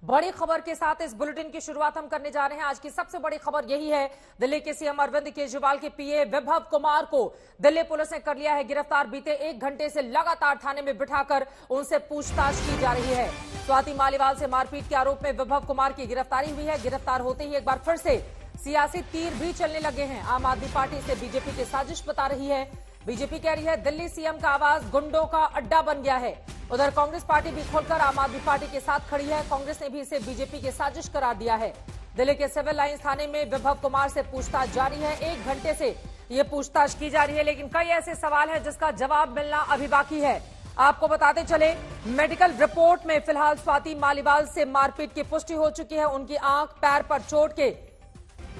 बड़ी खबर के साथ इस बुलेटिन की शुरुआत हम करने जा रहे हैं। आज की सबसे बड़ी खबर यही है, दिल्ली के सीएम अरविंद केजरीवाल के पीए विभव कुमार को दिल्ली पुलिस ने कर लिया है गिरफ्तार। बीते 1 घंटे से लगातार थाने में बिठाकर उनसे पूछताछ की जा रही है। स्वाति मालीवाल से मारपीट के आरोप में विभव कुमार की गिरफ्तारी हुई है। गिरफ्तार होते ही एक बार फिर से सियासी तीर भी चलने लगे हैं। आम आदमी पार्टी से बीजेपी की साजिश बता रही है। बीजेपी कह रही है दिल्ली सीएम का आवाज गुंडों का अड्डा बन गया है। उधर कांग्रेस पार्टी भी खोलकर आम आदमी पार्टी के साथ खड़ी है। कांग्रेस ने भी इसे बीजेपी की साजिश करार दिया है। दिल्ली के सिविल लाइंस थाने में विभव कुमार से पूछताछ जारी है। 1 घंटे से ये पूछताछ की जा रही है, लेकिन कई ऐसे सवाल हैं जिसका जवाब मिलना अभी बाकी है। आपको बताते चले, मेडिकल रिपोर्ट में फिलहाल स्वाति मालीवाल से मारपीट की पुष्टि हो चुकी है। उनकी आंख पैर पर चोट के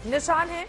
निशान हैं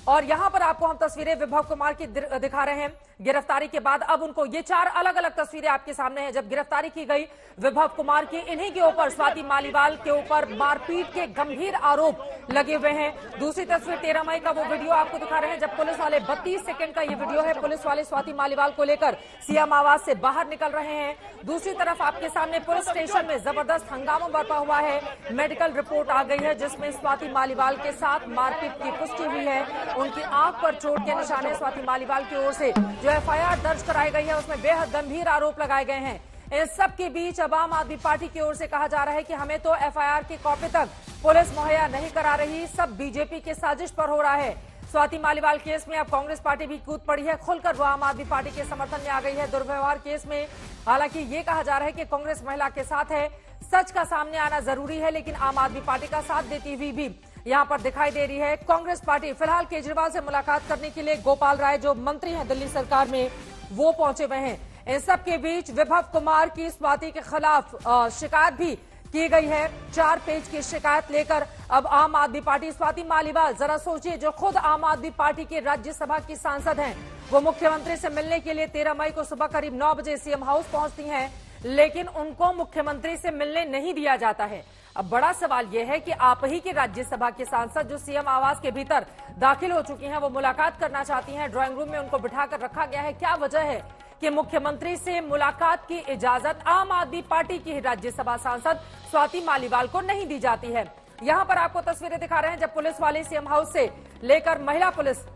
और यहां पर आपको हम तस्वीरें विभव कुमार की दिखा रहे हैं। गिरफ्तारी के बाद अब उनको ये 4 अलग अलग तस्वीरें आपके सामने हैं। जब गिरफ्तारी की गई विभव कुमार की, इन्हीं के ऊपर स्वाति मालीवाल के ऊपर मारपीट के गंभीर आरोप लगे हुए हैं। दूसरी तस्वीर 13 मई का वो वीडियो आपको दिखा रहे हैं जब पुलिस वाले 32 सेकंड का ये वीडियो है। पुलिस वाले स्वाति मालीवाल को लेकर सीएम आवास से बाहर निकल रहे हैं। दूसरी तरफ आपके सामने पुलिस स्टेशन में जबरदस्त हंगामा बरपा हुआ है। मेडिकल रिपोर्ट आ गई है जिसमें स्वाति मालीवाल के साथ मारपीट की पुष्टि हुई है। उनकी आंख पर चोट के निशान है। स्वाति मालीवाल की ओर से जो एफआईआर दर्ज कराई गई है उसमें बेहद गंभीर आरोप लगाए गए हैं। इन सब के बीच अब आम आदमी पार्टी की ओर से कहा जा रहा है कि हमें तो एफआईआर की कॉपी तक पुलिस मुहैया नहीं करा रही, सब बीजेपी के साजिश पर हो रहा है। स्वाति मालीवाल केस में अब कांग्रेस पार्टी भी कूद पड़ी है। खुलकर वो आम आदमी पार्टी के समर्थन में आ गई है। दुर्व्यवहार केस में हालांकि ये कहा जा रहा है कि कांग्रेस महिला के साथ है। सच का सामने आना जरूरी है, लेकिन आम आदमी पार्टी का साथ देती हुई भी यहां पर दिखाई दे रही है कांग्रेस पार्टी। फिलहाल केजरीवाल से मुलाकात करने के लिए गोपाल राय जो मंत्री हैं दिल्ली सरकार में, वो पहुंचे हुए हैं। इन सब के बीच विभव कुमार की स्वाति के खिलाफ शिकायत भी की गई है। 4 पेज की शिकायत लेकर अब आम आदमी पार्टी, स्वाति मालीवाल जरा सोचिए, जो खुद आम आदमी पार्टी के राज्यसभा की सांसद हैं, वो मुख्यमंत्री से मिलने के लिए 13 मई को सुबह करीब 9 बजे सीएम हाउस पहुंचती हैं, लेकिन उनको मुख्यमंत्री से मिलने नहीं दिया जाता है। अब बड़ा सवाल यह है कि आप ही के राज्यसभा के सांसद जो सीएम आवास के भीतर दाखिल हो चुकी हैं, वो मुलाकात करना चाहती हैं। ड्राइंग रूम में उनको बिठाकर रखा गया है। क्या वजह है कि मुख्यमंत्री से मुलाकात की इजाजत आम आदमी पार्टी की राज्यसभा सांसद स्वाति मालीवाल को नहीं दी जाती है? यहां पर आपको तस्वीरें दिखा रहे हैं जब पुलिस वाले सीएम हाउस से लेकर महिला पुलिस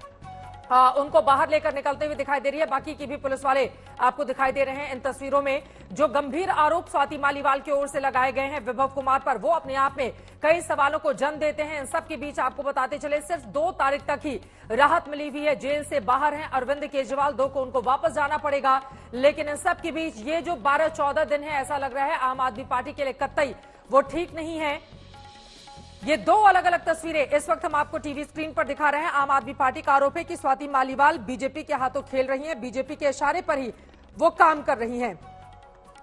उनको बाहर लेकर निकलते हुए दिखाई दे रही है। बाकी की भी पुलिस वाले आपको दिखाई दे रहे हैं इन तस्वीरों में। जो गंभीर आरोप स्वाति मालीवाल की ओर से लगाए गए हैं विभव कुमार पर, वो अपने आप में कई सवालों को जन्म देते हैं। इन सब के बीच आपको बताते चले, सिर्फ 2 तारीख तक ही राहत मिली हुई है। जेल से बाहर हैं अरविंद केजरीवाल, 2 को उनको वापस जाना पड़ेगा। लेकिन इन सब के बीच ये जो 12-14 दिन है, ऐसा लग रहा है आम आदमी पार्टी के लिए कतई वो ठीक नहीं है। ये 2 अलग अलग तस्वीरें इस वक्त हम आपको टीवी स्क्रीन पर दिखा रहे हैं। आम आदमी पार्टी का आरोप है कि स्वाति मालीवाल बीजेपी के हाथों खेल रही हैं, बीजेपी के इशारे पर ही वो काम कर रही हैं।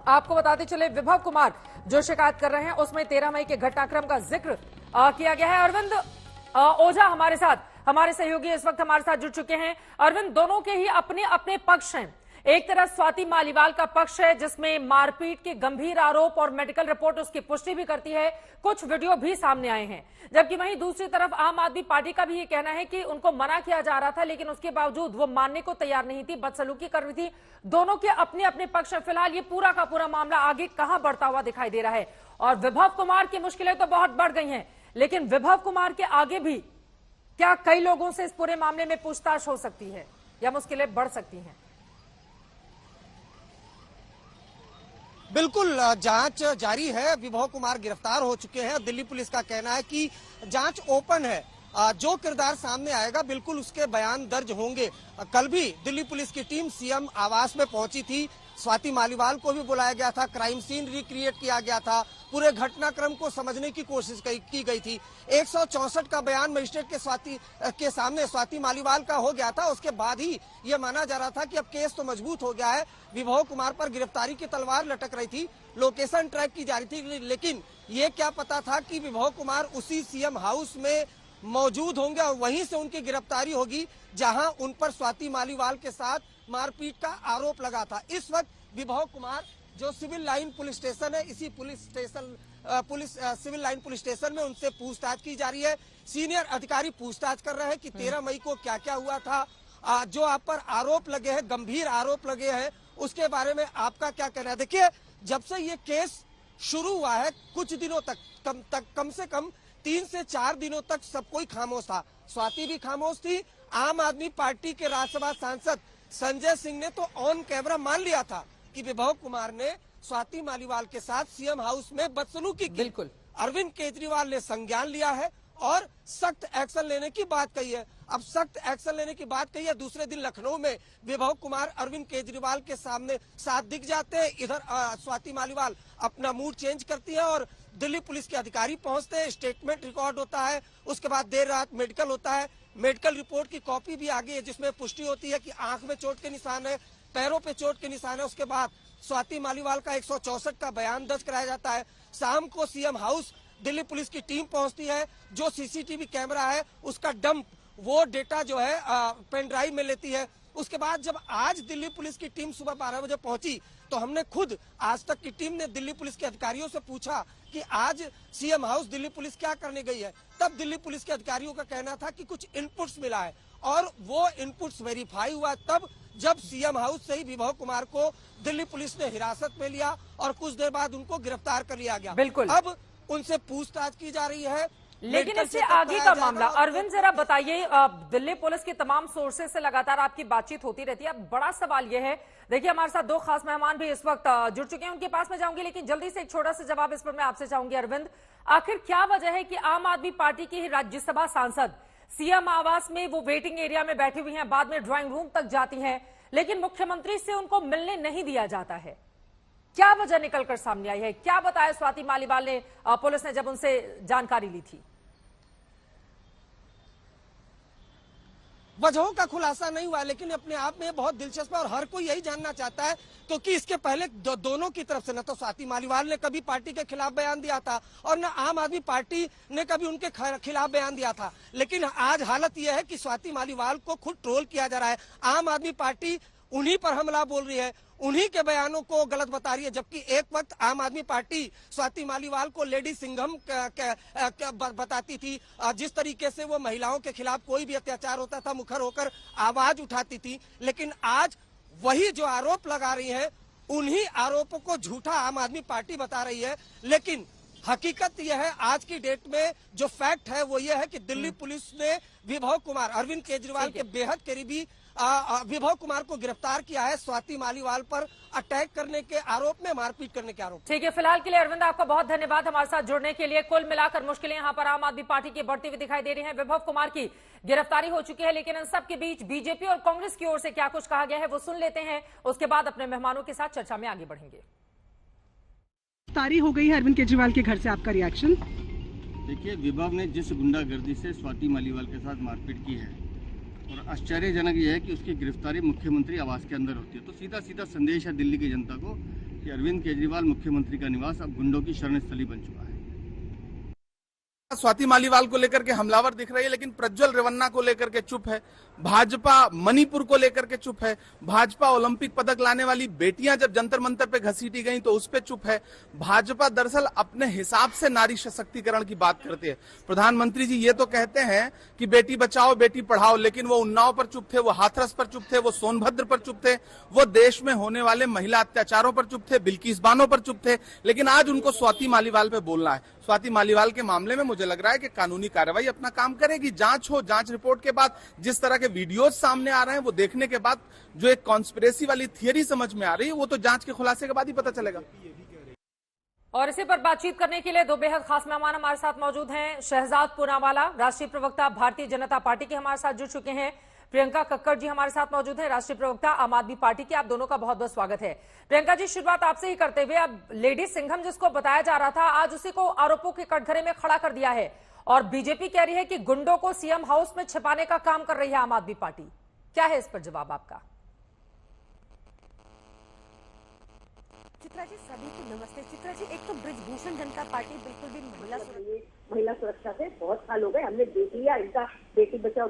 आपको बताते चले, विभव कुमार जो शिकायत कर रहे हैं उसमें 13 मई के घटनाक्रम का जिक्र किया गया है। अरविंद ओझा हमारे साथ, हमारे सहयोगी इस वक्त हमारे साथ जुड़ चुके हैं। अरविंद, दोनों के ही अपने अपने पक्ष हैं। एक तरफ स्वाति मालीवाल का पक्ष है जिसमें मारपीट के गंभीर आरोप और मेडिकल रिपोर्ट उसकी पुष्टि भी करती है, कुछ वीडियो भी सामने आए हैं। जबकि वहीं दूसरी तरफ आम आदमी पार्टी का भी ये कहना है कि उनको मना किया जा रहा था, लेकिन उसके बावजूद वो मानने को तैयार नहीं थी, बदसलूकी कर रही थी। दोनों के अपने अपने पक्ष है। फिलहाल ये पूरा का पूरा मामला आगे कहां बढ़ता हुआ दिखाई दे रहा है? और विभव कुमार की मुश्किलें तो बहुत बढ़ गई हैं, लेकिन विभव कुमार के आगे भी क्या कई लोगों से इस पूरे मामले में पूछताछ हो सकती है या मुश्किलें बढ़ सकती हैं? बिल्कुल, जांच जारी है। विभव कुमार गिरफ्तार हो चुके हैं। दिल्ली पुलिस का कहना है कि जांच ओपन है। जो किरदार सामने आएगा बिल्कुल उसके बयान दर्ज होंगे। कल भी दिल्ली पुलिस की टीम सीएम आवास में पहुंची थी। स्वाति मालीवाल को भी बुलाया गया था, क्राइम सीन रिक्रिएट किया गया था, पूरे घटनाक्रम को समझने की कोशिश की गई थी। 164 का बयान मजिस्ट्रेट के सामने स्वाति मालीवाल का हो गया था। उसके बाद ही ये माना जा रहा था कि अब केस तो मजबूत हो गया है। विभव कुमार पर गिरफ्तारी की तलवार लटक रही थी, लोकेशन ट्रैक की जा रही थी, लेकिन ये क्या पता था कि विभव कुमार उसी सीएम हाउस में मौजूद होंगे और वहीं से उनकी गिरफ्तारी होगी जहां उन पर स्वाति मालीवाल के साथ मारपीट का आरोप लगा था। इस वक्त विभव कुमार जो सिविल लाइन पुलिस स्टेशन है, इसी सिविल लाइन पुलिस स्टेशन में उनसे पूछताछ की जा रही है। सीनियर अधिकारी पूछताछ कर रहे हैं कि 13 मई को क्या क्या हुआ था, जो आप पर आरोप लगे हैं, गंभीर आरोप लगे हैं, उसके बारे में आपका क्या कहना है? देखिए, जब से ये केस शुरू हुआ है कुछ दिनों तक कम से कम 3 से 4 दिनों तक सब कोई खामोश था। स्वाति भी खामोश थी। आम आदमी पार्टी के राज्यसभा सांसद संजय सिंह ने तो ऑन कैमरा मान लिया था कि विभव कुमार ने स्वाति मालीवाल के साथ सीएम हाउस में बदसलूकी की। बिल्कुल। अरविंद केजरीवाल ने संज्ञान लिया है और सख्त एक्शन लेने की बात कही है। अब सख्त एक्शन लेने की बात कही है, दूसरे दिन लखनऊ में विभव कुमार अरविंद केजरीवाल के सामने साथ दिख जाते हैं। इधर स्वाति मालीवाल अपना मूड चेंज करती है और दिल्ली पुलिस के अधिकारी पहुंचते हैं, स्टेटमेंट रिकॉर्ड होता है, उसके बाद देर रात मेडिकल होता है। मेडिकल रिपोर्ट की कॉपी भी आ गई है जिसमें पुष्टि होती है कि आंख में चोट के निशान है, पैरों पे चोट के निशान है। उसके बाद स्वाति मालीवाल का 164 का बयान दर्ज कराया जाता है। शाम को सीएम हाउस दिल्ली पुलिस की टीम पहुंचती है, जो सीसीटीवी कैमरा है उसका डंप, वो डेटा जो है पेन ड्राइव में लेती है। उसके बाद जब आज दिल्ली पुलिस की टीम सुबह 12 बजे पहुंची तो हमने खुद आज तक की टीम ने दिल्ली पुलिस के अधिकारियों से पूछा कि आज सीएम हाउस दिल्ली पुलिस क्या करने गई है। तब दिल्ली पुलिस के अधिकारियों का कहना था कि कुछ इनपुट्स मिला है और वो इनपुट्स वेरीफाई हुआ तब जब सीएम हाउस से ही विभव कुमार को दिल्ली पुलिस ने हिरासत में लिया और कुछ देर बाद उनको गिरफ्तार कर लिया गया। बिल्कुल। अब उनसे पूछताछ की जा रही है। लेकिन इससे आगे का मामला, अरविंद जरा बताइए, दिल्ली पुलिस के तमाम सोर्सेज से लगातार आपकी बातचीत होती रहती है। अब बड़ा सवाल यह है, देखिए हमारे साथ 2 खास मेहमान भी इस वक्त जुड़ चुके हैं, उनके पास में जाऊंगी, लेकिन जल्दी से एक छोटा सा जवाब इस पर मैं आपसे चाहूंगी। अरविंद, आखिर क्या वजह है कि आम आदमी पार्टी की राज्यसभा सांसद सीएम आवास में वो वेटिंग एरिया में बैठी हुई हैं, बाद में ड्राइंग रूम तक जाती हैं, लेकिन मुख्यमंत्री से उनको मिलने नहीं दिया जाता है? क्या वजह निकलकर सामने आई है? क्या बताया स्वाति मालीवाल ने, पुलिस ने जब उनसे जानकारी ली थी? वजहों का खुलासा नहीं हुआ, लेकिन अपने आप में बहुत दिलचस्प है और हर कोई यही जानना चाहता है, क्योंकि इसके पहले दोनों की तरफ से न तो स्वाति मालीवाल ने कभी पार्टी के खिलाफ बयान दिया था और न आम आदमी पार्टी ने कभी उनके खिलाफ बयान दिया था। लेकिन आज हालत यह है कि स्वाति मालीवाल को खुद ट्रोल किया जा रहा है। आम आदमी पार्टी उन्हीं पर हमला बोल रही है, उन्हीं के बयानों को गलत बता रही है, जबकि एक वक्त आम आदमी पार्टी स्वाति मालीवाल को लेडी सिंघम बताती थी। जिस तरीके से वो महिलाओं के खिलाफ कोई भी अत्याचार होता था मुखर होकर आवाज उठाती थी। लेकिन आज वही जो आरोप लगा रही है, उन्हीं आरोपों को झूठा आम आदमी पार्टी बता रही है। लेकिन हकीकत यह है, आज की डेट में जो फैक्ट है वो ये है कि दिल्ली पुलिस ने विभव कुमार, अरविंद केजरीवाल के बेहद करीबी विभव कुमार को गिरफ्तार किया है स्वाति मालीवाल पर अटैक करने के आरोप में, मारपीट करने के आरोप। ठीक है, फिलहाल के लिए अरविंद आपका बहुत धन्यवाद हमारे साथ जुड़ने के लिए। कुल मिलाकर मुश्किलें यहाँ पर आम आदमी पार्टी की बढ़ती हुई दिखाई दे रही हैं। विभव कुमार की गिरफ्तारी हो चुकी है, लेकिन इन सब के बीच बीजेपी और कांग्रेस की ओर से क्या कुछ कहा गया है वो सुन लेते हैं, उसके बाद अपने मेहमानों के साथ चर्चा में आगे बढ़ेंगे। गिरफ्तारी हो गई है अरविंद केजरीवाल के घर से, आपका रिएक्शन? देखिए, विभव ने जिस गुंडागर्दी से स्वाति मालीवाल के साथ मारपीट की है और आश्चर्यजनक यह है कि उसकी गिरफ्तारी मुख्यमंत्री आवास के अंदर होती है, तो सीधा सीधा संदेश है दिल्ली की जनता को कि अरविंद केजरीवाल मुख्यमंत्री का निवास अब गुंडों की शरण स्थली बन चुका है। स्वाति मालीवाल को लेकर के हमलावर दिख रही है, लेकिन प्रज्वल रेवन्ना को लेकर के चुप है। भाजपा मणिपुर को लेकर के चुप है। भाजपा ओलंपिक पदक लाने वाली बेटियां जब जंतर मंतर पे घसीटी गई तो उस पे चुप है। भाजपा दरअसल अपने हिसाब से नारी सशक्तिकरण की बात करती है। प्रधानमंत्री जी ये तो कहते हैं कि बेटी बचाओ बेटी पढ़ाओ, लेकिन वो उन्नाव पर चुप थे, वो हाथरस पर चुप थे, वो सोनभद्र पर चुप थे, वो देश में होने वाले महिला अत्याचारों पर चुप थे, बिल्किस बानो पर चुप थे। लेकिन आज उनको स्वाति मालीवाल पे बोलना है। स्वाति मालीवाल के मामले में मुझे लग रहा है कि कानूनी कार्रवाई अपना काम करेगी। जांच हो, जांच रिपोर्ट के बाद जिस तरह के वीडियोज सामने आ रहे हैं वो देखने के बाद जो एक कॉन्स्पिरेसी वाली थियरी समझ में आ रही है वो तो जांच के खुलासे के बाद ही पता चलेगा। और इसी पर बातचीत करने के लिए 2 बेहद खास मेहमान हमारे साथ मौजूद हैं। शहजाद पूनावाला, राष्ट्रीय प्रवक्ता भारतीय जनता पार्टी के हमारे साथ जुड़ चुके हैं। प्रियंका कक्कड़ जी हमारे साथ मौजूद हैं, राष्ट्रीय प्रवक्ता आम आदमी पार्टी की। आप दोनों का बहुत बहुत स्वागत है। प्रियंका जी, शुरुआत आपसे ही करते हुए, अब लेडी सिंघम जिसको बताया जा रहा था, आज उसी को आरोपों के कटघरे में खड़ा कर दिया है और बीजेपी कह रही है कि गुंडों को सीएम हाउस में छिपाने का काम कर रही है आम आदमी पार्टी। क्या है इस पर जवाब आपका? चित्रा जी, सभी को नमस्ते। चित्रा जी, एक तो ब्रिजभूषण जनता पार्टी बिल्कुल भी महिला सुरक्षा से बहुत साल हो गए, हमने देख लिया इनका बेटी बचाओ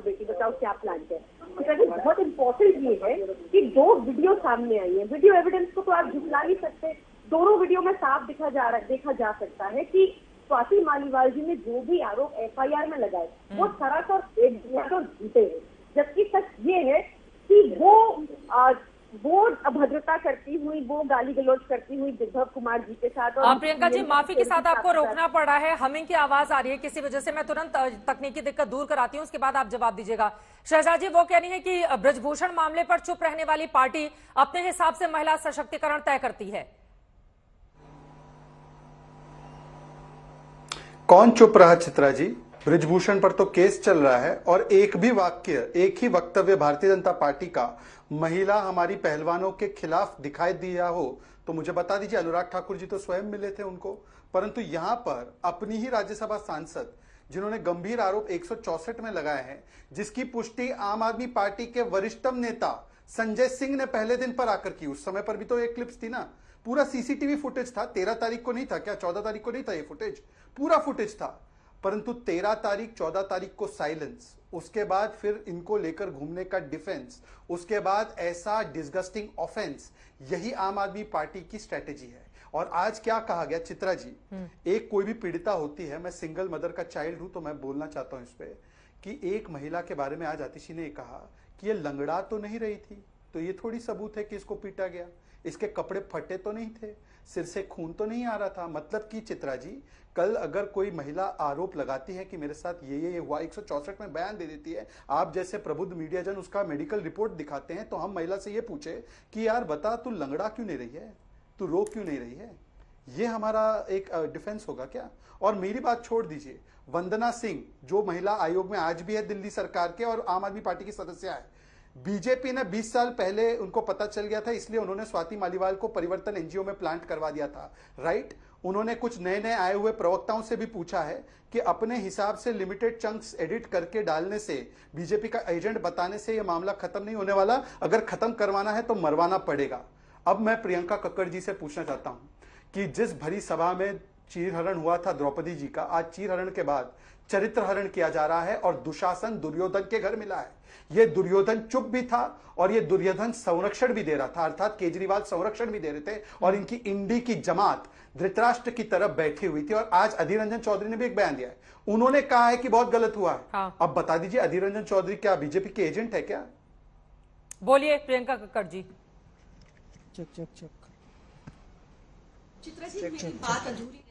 क्या प्लान है। चित्रा जी, बहुत इम्पोर्टेंट ये है कि 2 वीडियो सामने आई है। वीडियो एविडेंस को तो आप झुठला नहीं सकते। दोनों वीडियो में साफ देखा जा सकता है कि स्वाति मालीवाल जी ने जो भी आरोप FIR में लगाए वो सरासर झूठे हैं। जबकि सच ये है कि वो वो अभद्रता करती हुई, वो गाली गलौज करती हुई विभव कुमार जी के साथ। और प्रियंका जी, माफी के साथ आपको रोकना पड़ा है, हमिंग की आवाज आ रही है किसी वजह से, मैं तुरंत तकनीकी दिक्कत दूर कराती हूँ, उसके बाद आप जवाब दीजिएगा। शहजाद जी, वो कह रही है कि ब्रजभूषण मामले पर चुप रहने वाली पार्टी अपने हिसाब से महिला सशक्तिकरण तय करती है। कौन चुप रहा चित्रा जी? ब्रजभूषण पर तो केस चल रहा है और एक भी वाक्य, एक ही वक्तव्य भारतीय जनता पार्टी का महिला हमारी पहलवानों के खिलाफ दिखाई दिया हो तो मुझे बता दीजिए। अनुराग ठाकुर जी तो स्वयं मिले थे उनको, परंतु यहां पर अपनी ही राज्यसभा सांसद जिन्होंने गंभीर आरोप 164 में लगाए हैं, जिसकी पुष्टि आम आदमी पार्टी के वरिष्ठतम नेता संजय सिंह ने पहले दिन पर आकर की। उस समय पर भी तो एक क्लिप्स थी ना, पूरा सीसीटीवी फुटेज था। 13 तारीख को नहीं था क्या? 14 तारीख को नहीं था ये फुटेज? पूरा फुटेज था। परंतु 13 तारीख 14 तारीख को साइलेंस, उसके बाद फिर इनको लेकर घूमने का डिफेंस, उसके बाद ऐसा डिस्गस्टिंग ऑफेंस। यही आम आदमी पार्टी की स्ट्रेटेजी है। और आज क्या कहा गया चित्रा जी, एक कोई भी पीड़िता होती है, मैं सिंगल मदर का चाइल्ड हूं तो मैं बोलना चाहता हूं इस पे, कि एक महिला के बारे में आज आतिशी ने कहा कि ये लंगड़ा तो नहीं रही थी, तो ये थोड़ी सबूत है कि इसको पीटा गया। इसके कपड़े फटे तो नहीं थे, सिर से खून तो नहीं आ रहा था। मतलब कि चित्रा जी, कल अगर कोई महिला आरोप लगाती है कि मेरे साथ ये हुआ, 164 में बयान दे देती है, आप जैसे प्रबुद्ध मीडिया जन उसका मेडिकल रिपोर्ट दिखाते हैं, तो हम महिला से ये पूछे कि यार बता, तू लंगड़ा क्यों नहीं रही है, तू रो क्यों नहीं रही है? ये हमारा एक डिफेंस होगा क्या? और मेरी बात छोड़ दीजिए, वंदना सिंह जो महिला आयोग में आज भी है दिल्ली सरकार के और आम आदमी पार्टी की सदस्य है, बीजेपी ने 20 साल पहले उनको पता चल गया था, इसलिए उन्होंने स्वाति मालीवाल को परिवर्तन एनजीओ में प्लांट करवा दिया था, राइट? उन्होंने कुछ नए नए आए हुए प्रवक्ताओं से भी पूछा है कि अपने हिसाब से लिमिटेड चंक्स एडिट करके डालने से, बीजेपी का एजेंट बताने से यह मामला खत्म नहीं होने वाला। अगर खत्म करवाना है तो मरवाना पड़ेगा। अब मैं प्रियंका कक्कड़ जी से पूछना चाहता हूं कि जिस भरी सभा में चीरहरण हुआ था द्रौपदी जी का, आज चीरहरण के बाद चरित्र हरण किया जा रहा है और दुशासन दुर्योधन के घर मिला है। ये दुर्योधन चुप भी था और ये दुर्योधन संरक्षण भी दे रहा था, अर्थात केजरीवाल संरक्षण भी दे रहे थे और इनकी इंडी की जमात धृतराष्ट्र की तरफ बैठी हुई थी। और आज अधीर रंजन चौधरी ने भी एक बयान दिया है, उन्होंने कहा है कि बहुत गलत हुआ है। हाँ। अब बता दीजिए, अधीर रंजन चौधरी क्या बीजेपी के एजेंट है क्या? बोलिए प्रियंका कक्कड़ जी। चित्रा जी, मेरी बात अधूरी है।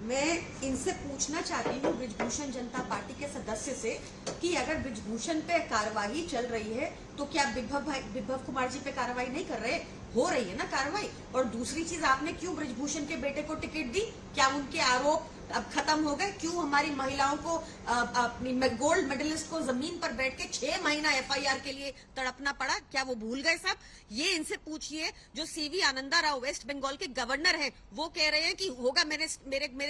मैं इनसे पूछना चाहती हूँ, ब्रजभूषण जनता पार्टी के सदस्य से, कि अगर ब्रजभूषण पे कार्रवाई चल रही है तो क्या विभव कुमार जी पे कार्रवाई नहीं कर रहे? हो रही है ना कार्रवाई। और दूसरी चीज, आपने क्यों ब्रजभूषण के बेटे को टिकट दी? क्या उनके आरोप अब खत्म हो गए? क्यों हमारी महिलाओं को, अपनी गोल्ड मेडलिस्ट को जमीन पर बैठ के 6 महीना एफआईआर के लिए तड़पना पड़ा? क्या वो भूल गए साहब? ये इनसे पूछिए। जो सीवी आनंदा राव वेस्ट बंगाल के गवर्नर हैं, वो कह रहे हैं कि होगा, मेरे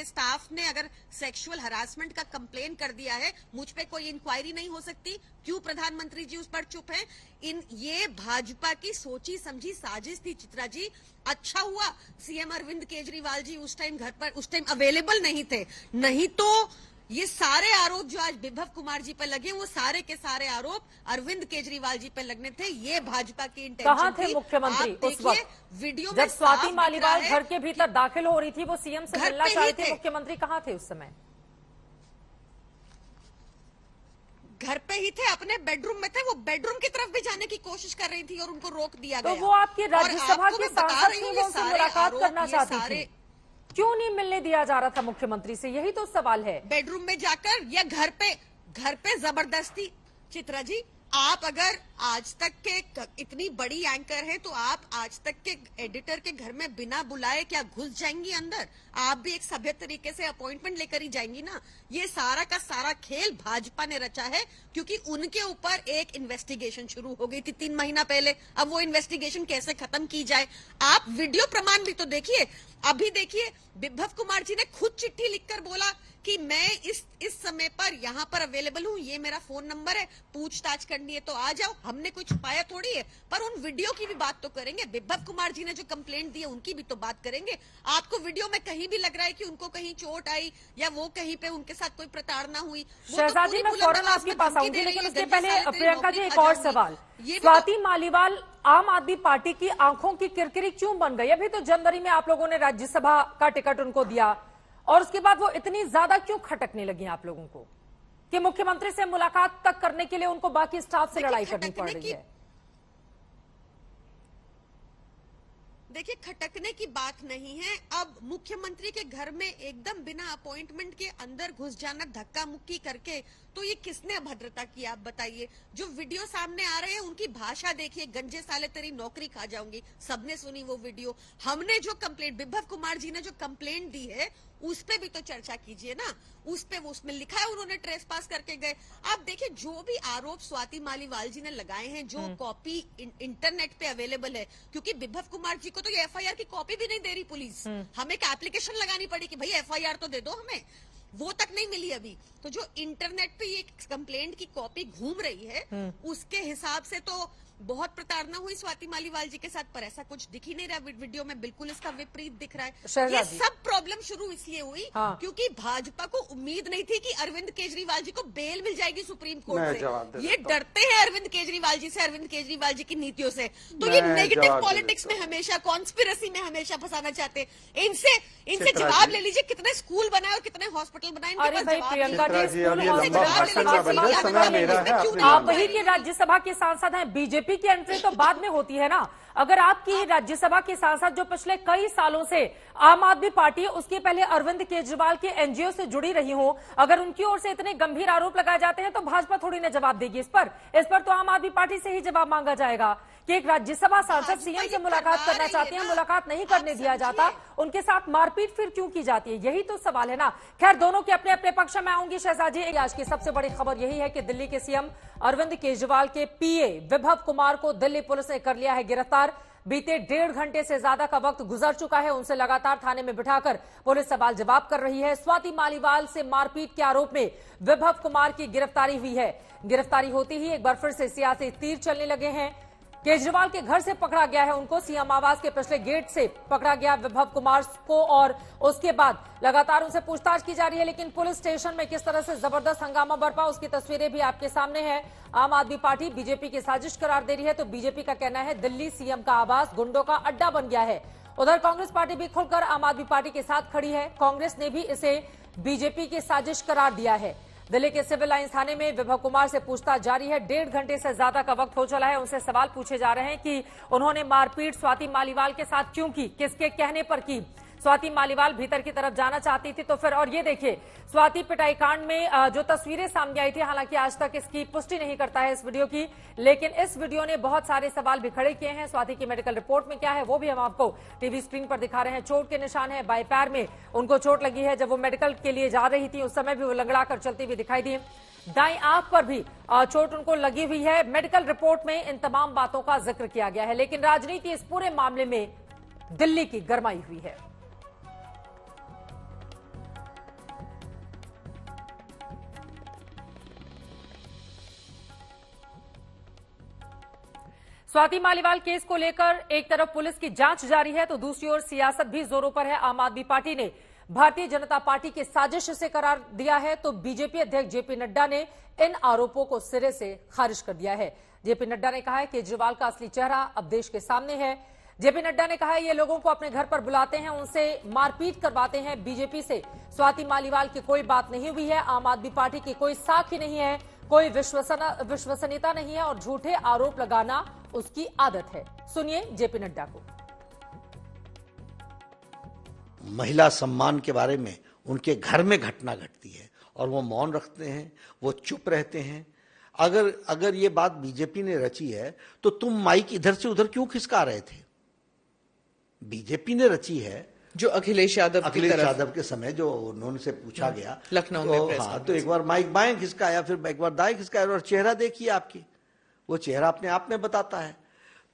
स्टाफ ने अगर सेक्सुअल हरासमेंट का कंप्लेन कर दिया है, मुझ पे कोई इंक्वायरी नहीं हो सकती। क्यों प्रधानमंत्री जी उस पर चुप हैं? ये भाजपा की सोची समझी साजिश थी चित्रा जी। अच्छा हुआ सीएम अरविंद केजरीवाल जी उस टाइम घर पर, उस टाइम अवेलेबल नहीं थे, नहीं तो ये सारे आरोप जो आज विभव कुमार जी पे लगे, वो सारे के सारे आरोप अरविंद केजरीवाल जी पे लगने थे। ये भाजपा की इंटेंशन कहाँ थे मुख्यमंत्री उस वक्त? वीडियो जब स्वाति मालीवाल घर के भीतर दाखिल हो रही थी, वो सीएम से मिलना चाह रहे थे, मुख्यमंत्री कहाँ थे उस समय? घर पे ही थे, अपने बेडरूम में थे। वो बेडरूम की तरफ भी जाने की कोशिश कर रही थी और उनको रोक दिया गया। तो वो आपकी राज्यसभा के सांसद थी, वो उनसे मुलाकात करना चाहती थी, क्यों नहीं मिलने दिया जा रहा था मुख्यमंत्री से? यही तो सवाल है। बेडरूम में जाकर या घर पे जबरदस्ती? चित्रा जी, आप अगर आज तक के इतनी बड़ी एंकर हैं, तो आप आज तक के एडिटर के घर में बिना बुलाए क्या घुस जाएंगी अंदर? आप भी एक सभ्य तरीके से अपॉइंटमेंट लेकर ही जाएंगी ना। ये सारा का सारा खेल भाजपा ने रचा है, क्योंकि उनके ऊपर एक इन्वेस्टिगेशन शुरू हो गई थी 3 महीना पहले। अब वो इन्वेस्टिगेशन कैसे खत्म की जाए? आप वीडियो प्रमाण भी तो देखिए। अभी देखिए, विभव कुमार जी ने खुद चिट्ठी लिखकर बोला कि मैं इस समय पर यहाँ पर अवेलेबल हूँ, ये मेरा फोन नंबर है, पूछताछ करनी है तो आ जाओ। हमने कुछ छुपाया थोड़ी है, पर उन वीडियो की भी बात तो करेंगे। विभव कुमार जी ने जो कंप्लेंट दी है उनकी भी तो बात करेंगे। आपको वीडियो में कहीं भी लग रहा है कि उनको कहीं चोट आई या वो कहीं पे उनके साथ कोई प्रताड़ना हुई? शहजादी, मैं फौरन आपके पास आऊंगी, लेकिन उसके पहले प्रियंका जी एक और सवाल। स्वाति मालीवाल आम आदमी पार्टी की आंखों की किरकिरी क्यों बन गई? अभी तो जनवरी में आप लोगों ने राज्यसभा का टिकट उनको दिया, और उसके बाद वो इतनी ज्यादा क्यों खटकने लगी आप लोगों को कि मुख्यमंत्री से मुलाकात तक करने के लिए उनको बाकी स्टाफ से लड़ाई करनी पड़ रही है? देखिए, खटकने की बात नहीं है। अब मुख्यमंत्री के घर में एकदम बिना अपॉइंटमेंट के अंदर घुस जाना, धक्का मुक्की करके, तो ये किसने अभद्रता की, आप बताइए। जो वीडियो सामने आ रहे हैं उनकी भाषा देखिए, गंजे साले तेरी नौकरी खा जाऊंगी, सबने सुनी वो वीडियो। हमने जो कंप्लेंट, विभव कुमार जी ने जो कंप्लेंट दी है उस पे भी तो चर्चा कीजिए ना। उस पे, वो उसमें लिखा है उन्होंने ट्रेस पास करके गए। आप देखिए, जो भी आरोप स्वाति मालीवाल जी ने लगाए हैं, जो कॉपी इंटरनेट पे अवेलेबल है, क्योंकि विभव कुमार जी को तो ये एफआईआर की कॉपी भी नहीं दे रही पुलिस, हमें एक एप्लीकेशन लगानी पड़ी कि भाई एफआईआर तो दे दो हमें, वो तक नहीं मिली अभी। तो जो इंटरनेट पे ये कंप्लेंट की कॉपी घूम रही है, उसके हिसाब से तो बहुत प्रताड़ना हुई स्वाति मालीवाल जी के साथ, पर ऐसा कुछ दिख ही नहीं रहा वीडियो में, बिल्कुल इसका विपरीत दिख रहा है। ये सब प्रॉब्लम शुरू इसलिए हुई क्योंकि भाजपा को उम्मीद नहीं थी कि अरविंद केजरीवाल जी को बेल मिल जाएगी सुप्रीम कोर्ट से। ये डरते हैं अरविंद केजरीवाल जी से, अरविंद केजरीवाल जी की नीतियों से। तो ये नेगेटिव पॉलिटिक्स में हमेशा, कॉन्स्पिरेसी में हमेशा फंसाना चाहते हैं। इनसे जवाब ले लीजिए, कितने स्कूल बनाए और कितने हॉस्पिटल बनाए। अरे भाई प्रियंका जी, आप आप वही की राज्यसभा के सांसद हैं, बीजेपी की एंट्री तो बाद में होती है ना। अगर आपकी राज्यसभा के सांसद जो पिछले कई सालों से आम आदमी पार्टी, उसके पहले अरविंद केजरीवाल के एनजीओ से जुड़ी रही हो, अगर उनकी ओर से इतने गंभीर आरोप लगाए जाते हैं तो भाजपा थोड़ी ना जवाब देगी इस पर तो आम आदमी पार्टी से ही जवाब मांगा जाएगा कि एक राज्यसभा सांसद सीएम से मुलाकात करना चाहते हैं, मुलाकात नहीं करने दिया जाता, उनके साथ मारपीट फिर क्यों की जाती है, यही तो सवाल है ना। खैर, दोनों के अपने अपने पक्ष में आऊंगी। शहजादी, आज की सबसे बड़ी खबर यही है कि दिल्ली के सीएम अरविंद केजरीवाल के पीए विभव कुमार को दिल्ली पुलिस ने कर लिया है गिरफ्तार। बीते 1.5 घंटे से ज्यादा का वक्त गुजर चुका है, उनसे लगातार थाने में बिठाकर पुलिस सवाल जवाब कर रही है। स्वाति मालीवाल से मारपीट के आरोप में विभव कुमार की गिरफ्तारी हुई है। गिरफ्तारी होती ही एक बार फिर से सियासी तीर चलने लगे हैं। केजरीवाल के घर से पकड़ा गया है उनको, सीएम आवास के पिछले गेट से पकड़ा गया विभव कुमार को, और उसके बाद लगातार उनसे पूछताछ की जा रही है। लेकिन पुलिस स्टेशन में किस तरह से जबरदस्त हंगामा बरपा, उसकी तस्वीरें भी आपके सामने है। आम आदमी पार्टी बीजेपी की साजिश करार दे रही है, तो बीजेपी का कहना है दिल्ली सीएम का आवास गुंडों का अड्डा बन गया है। उधर कांग्रेस पार्टी भी खुलकर आम आदमी पार्टी के साथ खड़ी है। कांग्रेस ने भी इसे बीजेपी की साजिश करार दिया है। दिल्ली के सिविल लाइंस थाने में विभव कुमार से पूछताछ जारी है। 1.5 घंटे से ज्यादा का वक्त हो चला है। उनसे सवाल पूछे जा रहे हैं कि उन्होंने मारपीट स्वाति मालीवाल के साथ क्यों की, किसके कहने पर की। स्वाति मालीवाल भीतर की तरफ जाना चाहती थी तो फिर, और ये देखिए स्वाति पिटाई कांड में जो तस्वीरें सामने आई थी, हालांकि आज तक इसकी पुष्टि नहीं करता है इस वीडियो की, लेकिन इस वीडियो ने बहुत सारे सवाल भी खड़े किए हैं। स्वाति की मेडिकल रिपोर्ट में क्या है वो भी हम आपको टीवी स्क्रीन पर दिखा रहे हैं। चोट के निशान है, बाएं पैर में उनको चोट लगी है। जब वो मेडिकल के लिए जा रही थी उस समय भी वो लंगड़ा कर चलती हुई दिखाई दी। दाईं आंख पर भी चोट उनको लगी हुई है। मेडिकल रिपोर्ट में इन तमाम बातों का जिक्र किया गया है। लेकिन राजनीति इस पूरे मामले में दिल्ली की गरमाई हुई है। स्वाति मालीवाल केस को लेकर एक तरफ पुलिस की जांच जारी है तो दूसरी ओर सियासत भी जोरों पर है। आम आदमी पार्टी ने भारतीय जनता पार्टी की साजिश से करार दिया है तो बीजेपी अध्यक्ष जेपी नड्डा ने इन आरोपों को सिरे से खारिज कर दिया है। जेपी नड्डा ने कहा है केजरीवाल का असली चेहरा अब देश के सामने है। जेपी नड्डा ने कहा है ये लोगों को अपने घर पर बुलाते हैं, उनसे मारपीट करवाते हैं। बीजेपी से स्वाति मालीवाल की कोई बात नहीं हुई है, आम आदमी पार्टी की कोई साख ही नहीं है, कोई विश्वसनीयता नहीं है और झूठे आरोप लगाना उसकी आदत है। सुनिए जेपी नड्डा को। महिला सम्मान के बारे में उनके घर में घटना घटती है और वो मौन रखते हैं, वो चुप रहते हैं। अगर ये बात बीजेपी ने रची है तो तुम माइक इधर से उधर क्यों खिसका रहे थे? बीजेपी ने रची है। जो अखिलेश यादव के समय जो उन्होंने से पूछा गया लखनऊ में, हाँ, तो एक बार माइक बाएं खिसकाया, फिर एक बार दाएं खिसकाया और चेहरा देखिए आपकी, वो चेहरा अपने आप में बताता है।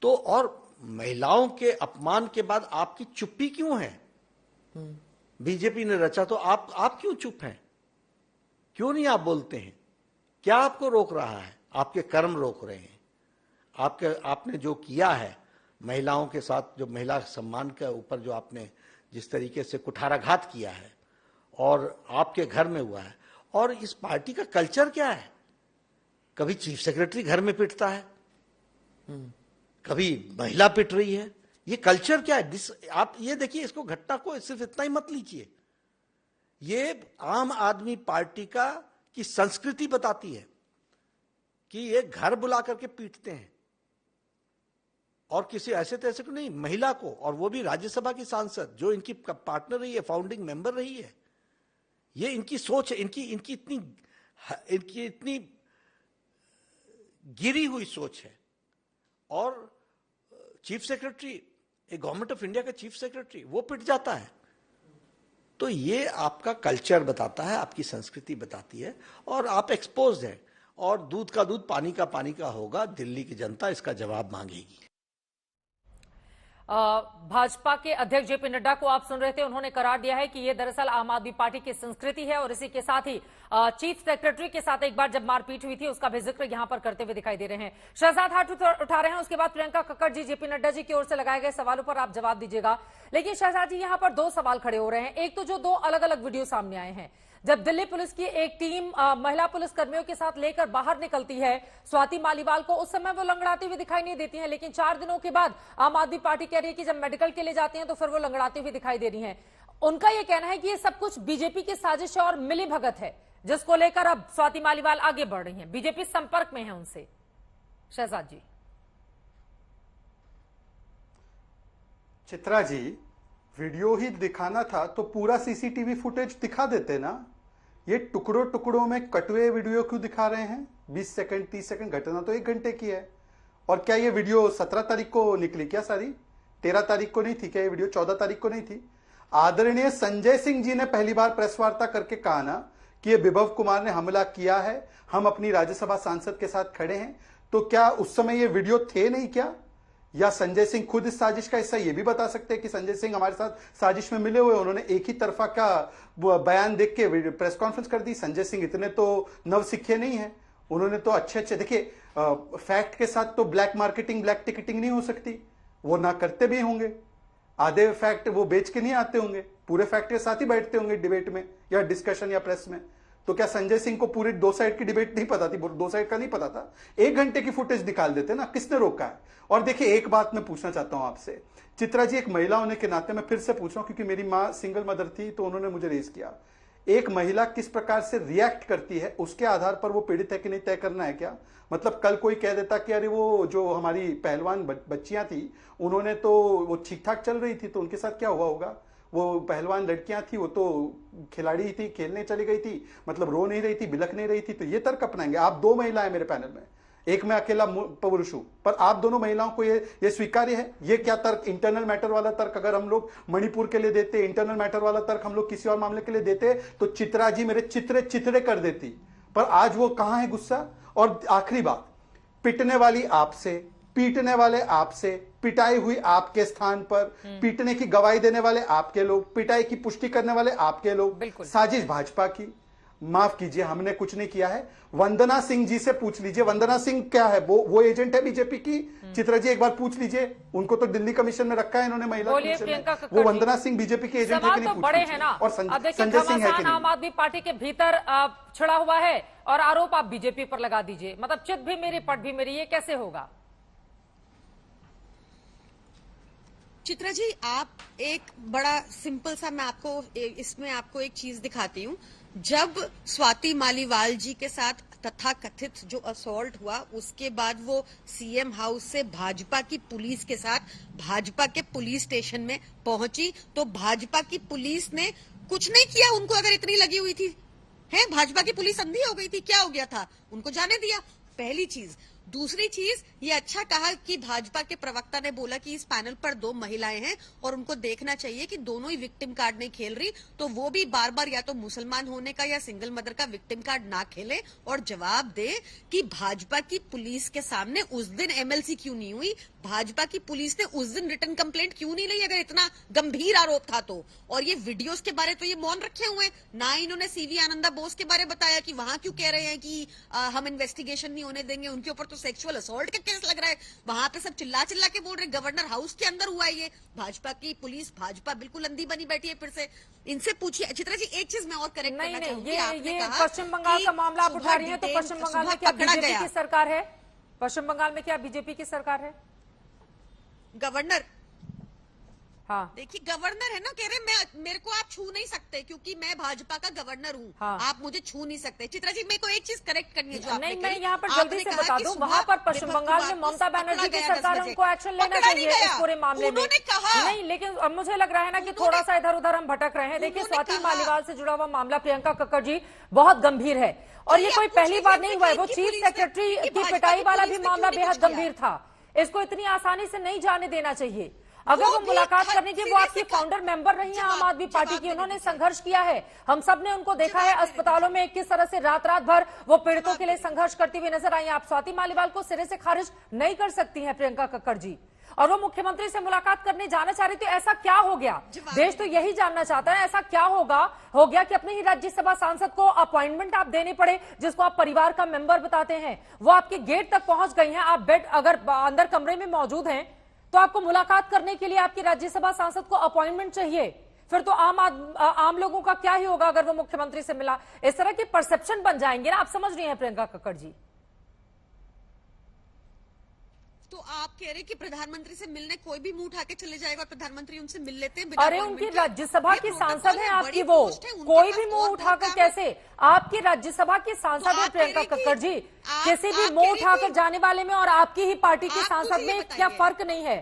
तो और महिलाओं के अपमान के बाद आपकी चुप्पी क्यों है? बीजेपी ने रचा तो आप क्यों चुप हैं? क्यों नहीं आप बोलते हैं? क्या आपको रोक रहा है? आपके कर्म रोक रहे हैं। आपने जो किया है महिलाओं के साथ, जो महिला सम्मान के ऊपर जो आपने जिस तरीके से कुठाराघात किया है और आपके घर में हुआ है। और इस पार्टी का कल्चर क्या है? कभी चीफ सेक्रेटरी घर में पिटता है, कभी महिला पिट रही है। ये कल्चर क्या है? आप ये देखिए, इसको घटना को सिर्फ इतना ही मत लीजिए, ये आम आदमी पार्टी की संस्कृति बताती है कि ये घर बुला करके पीटते हैं। और किसी ऐसे तैसे को नहीं, महिला को, और वो भी राज्यसभा की सांसद जो इनकी पार्टनर रही है, फाउंडिंग मेंबर रही है। ये इनकी सोच है, इनकी इतनी गिरी हुई सोच है। और चीफ सेक्रेटरी, एक गवर्नमेंट ऑफ इंडिया का चीफ सेक्रेटरी, वो पिट जाता है। तो ये आपका कल्चर बताता है, आपकी संस्कृति बताती है, और आप एक्सपोज हैं। और दूध का दूध, पानी का पानी का होगा। दिल्ली की जनता इसका जवाब मांगेगी। भाजपा के अध्यक्ष जेपी नड्डा को आप सुन रहे थे, उन्होंने करार दिया है कि ये दरअसल आम आदमी पार्टी की संस्कृति है। और इसी के साथ ही चीफ सेक्रेटरी के साथ एक बार जब मारपीट हुई थी उसका भी जिक्र यहां पर करते हुए दिखाई दे रहे हैं। शहजाद हाथ उठा रहे हैं, उसके बाद प्रियंका कक्कड़ जी जेपी नड्डा जी की ओर से लगाए गए सवालों पर आप जवाब दीजिएगा। लेकिन शहजाद जी, यहां पर दो सवाल खड़े हो रहे हैं। एक तो जो दो अलग अलग वीडियो सामने आए हैं, जब दिल्ली पुलिस की एक टीम महिला पुलिस कर्मियों के साथ लेकर बाहर निकलती है स्वाति मालीवाल को, उस समय वो लंगड़ाती हुई दिखाई नहीं देती हैं। लेकिन 4 दिनों के बाद आम आदमी पार्टी कह रही है कि जब मेडिकल के लिए जाती हैं तो फिर वो लंगड़ाती हुई दिखाई दे रही हैं। उनका ये कहना है कि ये सब कुछ बीजेपी की साजिश और मिली भगत है, जिसको लेकर अब स्वाति मालीवाल आगे बढ़ रही हैं। बीजेपी संपर्क में है उनसे। शहजाद जी। चित्रा जी, वीडियो ही दिखाना था तो पूरा सीसीटीवी फुटेज दिखा देते ना। ये टुकड़ों टुकड़ों में कटवे वीडियो क्यों दिखा रहे हैं? 20 सेकंड 30 सेकंड, घटना तो 1 घंटे की है। और क्या ये वीडियो 17 तारीख को निकली क्या? सारी 13 तारीख को नहीं थी क्या ये वीडियो? 14 तारीख को नहीं थी? आदरणीय संजय सिंह जी ने पहली बार प्रेस वार्ता करके कहा ना कि ये विभव कुमार ने हमला किया है, हम अपनी राज्यसभा सांसद के साथ खड़े हैं। तो क्या उस समय ये वीडियो थे नहीं क्या? या संजय सिंह खुद इस साजिश का हिस्सा? ये भी बता सकते हैं कि संजय सिंह हमारे साथ साजिश में मिले हुए, उन्होंने एक ही तरफा का बयान देख के प्रेस कॉन्फ्रेंस कर दी। संजय सिंह इतने तो नवसिखे नहीं है, उन्होंने तो अच्छे देखिए, फैक्ट के साथ तो ब्लैक मार्केटिंग, ब्लैक टिकटिंग नहीं हो सकती। वो ना करते भी होंगे, आधे फैक्ट वो बेच के नहीं आते होंगे, पूरे फैक्ट के साथ ही बैठते होंगे डिबेट में या डिस्कशन या प्रेस में। तो क्या संजय सिंह को पूरी 2 साइड की डिबेट नहीं पता थी? 2 साइड का नहीं पता था? 1 घंटे की फुटेज निकाल देते ना, किसने रोका है? और देखिए, एक बात मैं पूछना चाहता हूं आपसे चित्रा जी, एक महिला होने के नाते मैं फिर से पूछ रहा हूं, क्योंकि मेरी मां सिंगल मदर थी तो उन्होंने मुझे रेज किया। एक महिला किस प्रकार से रिएक्ट करती है उसके आधार पर वो पीड़ित है कि नहीं तय करना है क्या? मतलब कल कोई कह देता कि अरे वो जो हमारी पहलवान बच्चियां थी उन्होंने तो वो ठीक ठाक चल रही थी, तो उनके साथ क्या हुआ होगा? वो पहलवान लड़कियां थी, वो तो खिलाड़ी थी, खेलने चली गई थी, मतलब रो नहीं रही थी, बिलख नहीं रही थी। तो ये तर्क अपनाएंगे? आप 2 महिलाएं मेरे पैनल में, एक मैं अकेला पुरुष हूं, पर आप दोनों महिलाओं को ये स्वीकार्य है? ये क्या तर्क, इंटरनल मैटर वाला तर्क अगर हम लोग मणिपुर के लिए देते, इंटरनल मैटर वाला तर्क हम लोग किसी और मामले के लिए देते, तो चित्रा जी मेरे चित्रे कर देती। पर आज वो कहां है गुस्सा? और आखिरी बात, पिटने वाली आपसे, पीटने वाले आपसे, पिटाई हुई आपके स्थान पर, पीटने की गवाही देने वाले आपके लोग, पिटाई की पुष्टि करने वाले आपके लोग, साजिश भाजपा की। माफ कीजिए, हमने कुछ नहीं किया है। वंदना सिंह जी से पूछ लीजिए, वंदना सिंह क्या है? वो एजेंट है बीजेपी की? चित्रा जी एक बार पूछ लीजिए, उनको तो दिल्ली कमीशन में रखा है इन्होंने, महिला कमीशन में। वो वंदना सिंह बीजेपी के एजेंट है कि नहीं? बड़े हैं ना। और संजय सिंह है कि नहीं? आम आदमी पार्टी के भीतर छिड़ा हुआ है और आरोप आप बीजेपी पर लगा दीजिए, मतलब चित भी मेरी पट भी मेरी, ये कैसे होगा? चित्रा जी, आप एक बड़ा सिंपल सा, मैं आपको इसमें आपको एक चीज दिखाती हूँ। जब स्वाति मालीवाल जी के साथ तथाकथित जो असॉल्ट हुआ, उसके बाद वो सीएम हाउस से भाजपा की पुलिस के साथ भाजपा के पुलिस स्टेशन में पहुंची, तो भाजपा की पुलिस ने कुछ नहीं किया। उनको अगर इतनी लगी हुई थी, है भाजपा की पुलिस अंधी हो गई थी, क्या हो गया था? उनको जाने दिया, पहली चीज। दूसरी चीज, ये अच्छा कहा कि भाजपा के प्रवक्ता ने बोला कि इस पैनल पर 2 महिलाएं हैं और उनको देखना चाहिए कि दोनों ही विक्टिम कार्ड नहीं खेल रही, तो वो भी बार बार या तो मुसलमान होने का या सिंगल मदर का विक्टिम कार्ड ना खेले और जवाब दे कि भाजपा की पुलिस के सामने उस दिन एमएलसी क्यों नहीं हुई, भाजपा की पुलिस ने उस दिन रिटर्न कंप्लेंट क्यों नहीं ली, अगर इतना गंभीर आरोप था तो। और ये वीडियोस के बारे तो ये मौन रखे हुए हैं ना, इन्होंने सीवी आनंदा बोस के बारे बताया कि वहां क्यों कह रहे हैं कि हम इन्वेस्टिगेशन नहीं होने देंगे, उनके ऊपर तो सेक्सुअल असॉल्ट का केस लग रहा है। वहां पे सब चिल्ला चिल्ला के बोल रहे गवर्नर हाउस के अंदर हुआ है ये। भाजपा की पुलिस, भाजपा बिल्कुल अंधी बनी बैठी है। फिर से इनसे पूछिए। चित्रा जी, एक चीज मैं और करेक्ट करना चाहूंगी। ये पश्चिम बंगाल का मामला आप उठा रही है, तो पश्चिम बंगाल में क्या बीजेपी की सरकार है? पश्चिम बंगाल में क्या बीजेपी की सरकार है? गवर्नर हाँ। देखिए गवर्नर है ना, कह रहे मेरे को आप छू नहीं सकते क्योंकि मैं भाजपा का गवर्नर हूँ। हाँ। आप मुझे छू नहीं सकते। चित्रा जी, मेरे को एक चीज करेक्ट करनी है जो आपने नहीं, कही। मैं यहाँ पर आपने जल्दी से कहा बता कि दूं, सुबह वहाँ पर पश्चिम विभव बंगाल कुमार में को ममता पकड़ा बनर्जी की गया 10 सरकार है, बजे। उनको एक्शन लेना पकड़ा नहीं चाहिए गया। इस पूरे मामले में। उन्होंने कहा नहीं, लेकिन अब मुझे लग रहा है ना कि थोड़ा सा इधर उधर हम भटक रहे हैं। देखिए, स्वाति मालीवाल से जुड़ा हुआ मामला प्रियंका कक्कड़ जी बहुत गंभीर है, और ये कोई पहली बार नहीं हुआ है। वो चीफ सेक्रेटरी की पिटाई वाला भी मामला बेहद गंभीर था। इसको इतनी आसानी से नहीं जाने देना चाहिए। अगर वो मुलाकात करने की, वो आपकी फाउंडर मेंबर रही हैं आम आदमी पार्टी की, उन्होंने संघर्ष किया है, हम सब ने उनको देखा है अस्पतालों में किस तरह से रात रात भर वो पीड़ितों के लिए संघर्ष करती हुई नजर आई। आप स्वाति मालीवाल को सिरे से खारिज नहीं कर सकती हैं प्रियंका कक्कड़ जी। और वो मुख्यमंत्री से मुलाकात करने जाना चाह रही थी, ऐसा क्या हो गया? देश तो यही जानना चाहता है, ऐसा क्या हो गया कि अपने ही राज्यसभा सांसद को अपॉइंटमेंट आप देने पड़े, जिसको आप परिवार का मेंबर बताते हैं। वो आपके गेट तक पहुंच गई हैं, आप बेड अगर अंदर कमरे में मौजूद हैं तो आपको मुलाकात करने के लिए आपकी राज्यसभा सांसद को अपॉइंटमेंट चाहिए। फिर तो आम लोगों का क्या ही होगा अगर वो मुख्यमंत्री से मिला। इस तरह के परसेप्शन बन जाएंगे ना, आप समझ रही हैं प्रियंका कक्कड़ जी। तो आप कह रहे कि प्रधानमंत्री से मिलने कोई भी मुंह उठा के चले जाएगा और प्रधानमंत्री उनसे मिल लेते हैं? अरे उनकी राज्यसभा की सांसद है आपकी, वो कोई भी मुंह उठाकर कैसे? आपकी राज्यसभा की सांसद है प्रियंका कक्कड़ जी। किसी भी मुंह उठाकर जाने वाले में और आपकी ही पार्टी की सांसद में क्या फर्क नहीं है?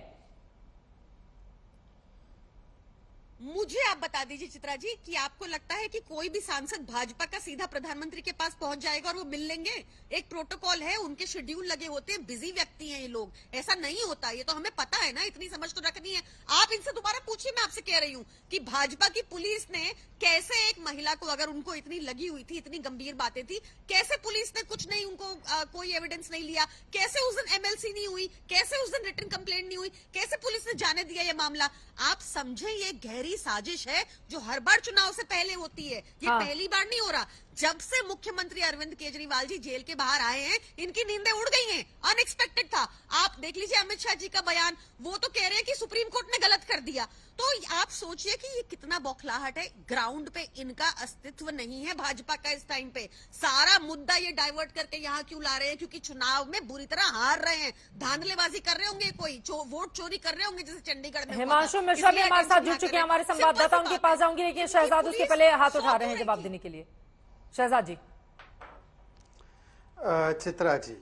मुझे आप बता दीजिए चित्रा जी कि आपको लगता है कि कोई भी सांसद भाजपा का सीधा प्रधानमंत्री के पास पहुंच जाएगा और वो मिल लेंगे? एक प्रोटोकॉल है, उनके शेड्यूल लगे होते हैं, बिजी व्यक्ति हैं ये लोग, ऐसा नहीं होता। ये तो हमें पता है ना, इतनी समझ तो रखनी है। आप इनसे दोबारा पूछिए, मैं आपसे कह रही हूँ कि भाजपा की पुलिस ने कैसे एक महिला को, अगर उनको इतनी लगी हुई थी, इतनी गंभीर बातें थी, कैसे पुलिस ने कुछ नहीं, उनको कोई एविडेंस नहीं लिया? कैसे उस दिन एमएलसी नहीं हुई? कैसे उस दिन रिटन कंप्लेंट नहीं हुई? कैसे पुलिस ने जाने दिया ये मामला? आप समझे, ये गहरी साजिश है जो हर बार चुनाव से पहले होती है। ये पहली बार नहीं हो रहा। जब से मुख्यमंत्री अरविंद केजरीवाल जी जेल के बाहर आए हैं, इनकी नींदें उड़ गई हैं। अनएक्सपेक्टेड था। आप देख लीजिए अमित शाह जी का बयान, वो तो कह रहे हैं कि सुप्रीम कोर्ट ने गलत कर दिया। तो आप सोचिए कि ये कितना बौखलाहट है। ग्राउंड पे इनका अस्तित्व नहीं है भाजपा का इस टाइम पे। सारा मुद्दा ये डाइवर्ट करके यहाँ क्यों ला रहे हैं? क्योंकि चुनाव में बुरी तरह हार रहे हैं, धांधलेबाजी कर रहे होंगे, कोई वोट चोरी कर रहे होंगे जैसे चंडीगढ़ में। हिमांशु मिश्रा भी हमारे साथ जुड़ चुके हैं, हमारे संवाददाता, उनके पास जाऊंगी, लेकिन शहजाद उसके पहले हाथ उठा रहे हैं जवाब देने के लिए। शहजाद जी। चित्रा जी,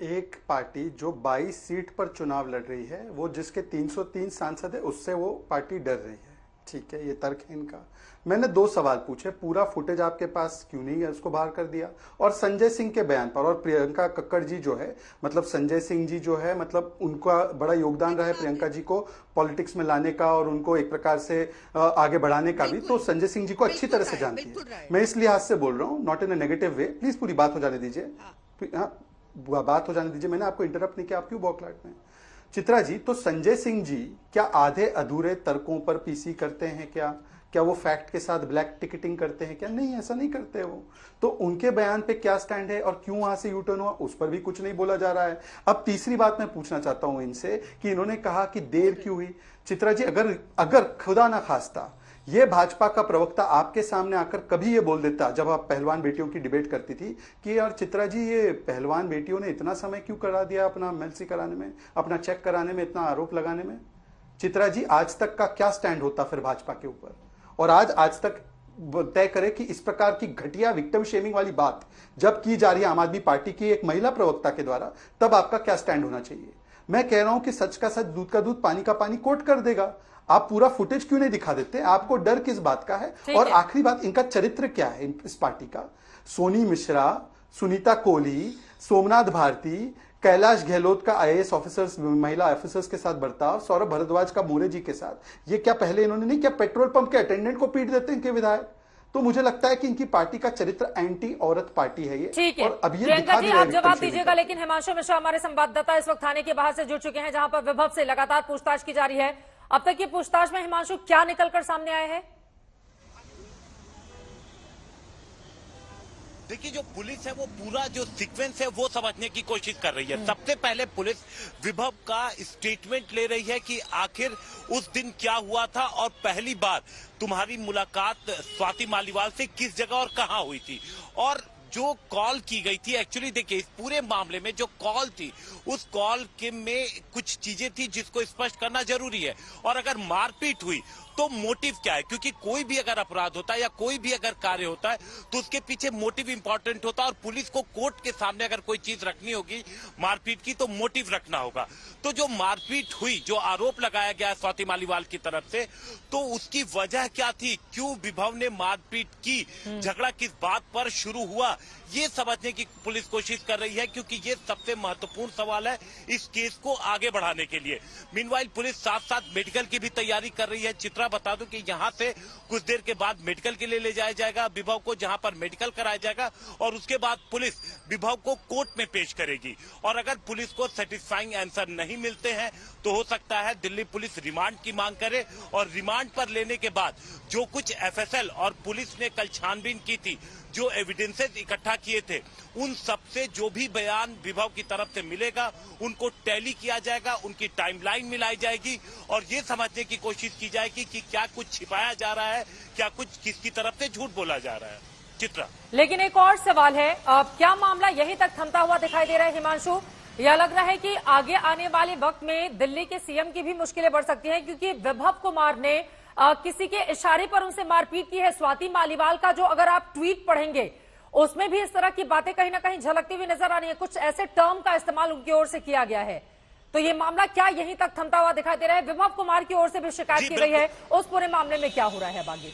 एक पार्टी जो 22 सीट पर चुनाव लड़ रही है, वो जिसके 303 सांसद है, उससे वो पार्टी डर रही है। ठीक है, ये तर्क है इनका। मैंने 2 सवाल पूछे, पूरा फुटेज आपके पास क्यों नहीं है, उसको बाहर कर दिया, और संजय सिंह के बयान पर, और प्रियंका कक्कड़ जी जो है, मतलब संजय सिंह जी जो है, मतलब उनका बड़ा योगदान रहा है प्रियंका जी को पॉलिटिक्स में लाने का और उनको एक प्रकार से आगे बढ़ाने का भी, तो संजय सिंह जी को अच्छी तरह से जानती है। मैं इस लिहाज से बोल रहा हूँ, not in a negative way. Please पूरी बात हो जाने दीजिए, बात हो जाने दीजिए। मैंने आपको इंटरप्ट नहीं किया, आप क्यों बौखलाहट में? चित्रा जी, तो संजय सिंह जी क्या आधे अधूरे तर्कों पर पीसी करते हैं? क्या वो फैक्ट के साथ ब्लैक टिकटिंग करते हैं क्या? नहीं, ऐसा नहीं करते वो। तो उनके बयान पे क्या स्टैंड है और क्यों वहां से यू टर्न हुआ, उस पर भी कुछ नहीं बोला जा रहा है। अब तीसरी बात मैं पूछना चाहता हूं इनसे कि इन्होंने कहा कि देर क्यों हुई। चित्रा जी, अगर खुदा ना खास्ता ये भाजपा का प्रवक्ता आपके सामने आकर कभी ये बोल देता, जब आप पहलवान बेटियों की डिबेट करती थी, कि यार चित्रा जी, ये पहलवान बेटियों ने इतना समय क्यों करा दिया अपना एमएलसी कराने में, अपना चेक कराने में, इतना आरोप लगाने में? चित्रा जी, आज तक का क्या स्टैंड होता फिर भाजपा के ऊपर? और आज तक तय करे कि इस प्रकार की घटिया विक्टिम शेमिंग वाली बात जब की जा रही है आम आदमी पार्टी की एक महिला प्रवक्ता के द्वारा, तब आपका क्या स्टैंड होना चाहिए? मैं कह रहा हूं कि सच का सच, दूध का दूध, पानी का पानी कोट कर देगा। आप पूरा फुटेज क्यों नहीं दिखा देते? आपको डर किस बात का है? और आखिरी बात, इनका चरित्र क्या है इस पार्टी का? सोनी मिश्रा, सुनीता कोहली, सोमनाथ भारती, कैलाश गहलोत का आईएएस ऑफिसर्स, महिला ऑफिसर्स के साथ बर्ताव, सौरभ भारद्वाज का मोरे जी के साथ, ये क्या पहले इन्होंने नहीं किया? पेट्रोल पंप के अटेंडेंट को पीट देते हैं इनके विधायक। तो मुझे लगता है कि इनकी पार्टी का चरित्र एंटी औरत पार्टी है ये। ठीक है, और अब ये प्रियंका जी आप जवाब दीजिएगा, लेकिन हिमांशु मिश्रा हमारे संवाददाता इस वक्त थाने के बाहर से जुड़ चुके हैं, जहां पर विभव से लगातार पूछताछ की जा रही है। अब तक की पूछताछ में हिमांशु क्या निकलकर सामने आया है? देखिए, जो पुलिस है वो पूरा जो सीक्वेंस है वो समझने की कोशिश कर रही है। सबसे पहले पुलिस विभव का स्टेटमेंट ले रही है कि आखिर उस दिन क्या हुआ था और पहली बार तुम्हारी मुलाकात स्वाति मालीवाल से किस जगह और कहां हुई थी। और जो कॉल की गई थी, एक्चुअली देखिए इस पूरे मामले में जो कॉल थी उस कॉल के में कुछ चीजें थी जिसको स्पष्ट करना जरूरी है। और अगर मारपीट हुई तो मोटिव क्या है, क्योंकि कोई भी अगर अपराध होता है या कोई भी अगर कार्य होता है तो उसके पीछे मोटिव इंपॉर्टेंट होता है। और पुलिस को कोर्ट के सामने अगर कोई चीज रखनी होगी मारपीट की तो मोटिव रखना होगा। तो जो मारपीट हुई, जो आरोप लगाया गया स्वाति मालीवाल की तरफ से, तो उसकी वजह क्या थी, क्यों विभव ने मारपीट की, झगड़ा किस बात पर शुरू हुआ, ये समझने की पुलिस कोशिश कर रही है, क्योंकि ये सबसे महत्वपूर्ण सवाल है इस केस को आगे बढ़ाने के लिए। मीनवाइल पुलिस साथ साथ मेडिकल की भी तैयारी कर रही है। चित्रा बता दूं कि यहां से कुछ देर के बाद मेडिकल के लिए ले जाया जाएगा विभव को, जहां पर मेडिकल कराया जाएगा और उसके बाद पुलिस विभव को कोर्ट में पेश करेगी। और अगर पुलिस को सेटिस्फाइंग आंसर नहीं मिलते हैं तो हो सकता है दिल्ली पुलिस रिमांड की मांग करे, और रिमांड पर लेने के बाद जो कुछ एफएसएल और पुलिस ने कल छानबीन की थी, जो एविडेंसेस इकट्ठा किए थे, उन सबसे जो भी बयान विभव की तरफ से मिलेगा उनको टैली किया जाएगा, उनकी टाइमलाइन मिलाई जाएगी और ये समझने की कोशिश की जाएगी कि क्या कुछ छिपाया जा रहा है, क्या कुछ किसकी तरफ से झूठ बोला जा रहा है। चित्रा, लेकिन एक और सवाल है, क्या मामला यहीं तक थमता हुआ दिखाई दे रहा है हिमांशु? यह लग रहा है कि आगे आने वाले वक्त में दिल्ली के सीएम की भी मुश्किलें बढ़ सकती हैं, क्योंकि विभव कुमार ने किसी के इशारे पर उनसे मारपीट की है। स्वाति मालीवाल का जो अगर आप ट्वीट पढ़ेंगे उसमें भी इस तरह की बातें कहीं ना कहीं झलकती हुई नजर आ रही है, कुछ ऐसे टर्म का इस्तेमाल उनकी ओर से किया गया है। तो ये मामला क्या यहीं तक थमता हुआ दिखाई दे रहा है? विभव कुमार की ओर से भी शिकायत की गई है, उस पूरे मामले में क्या हो रहा है आगे?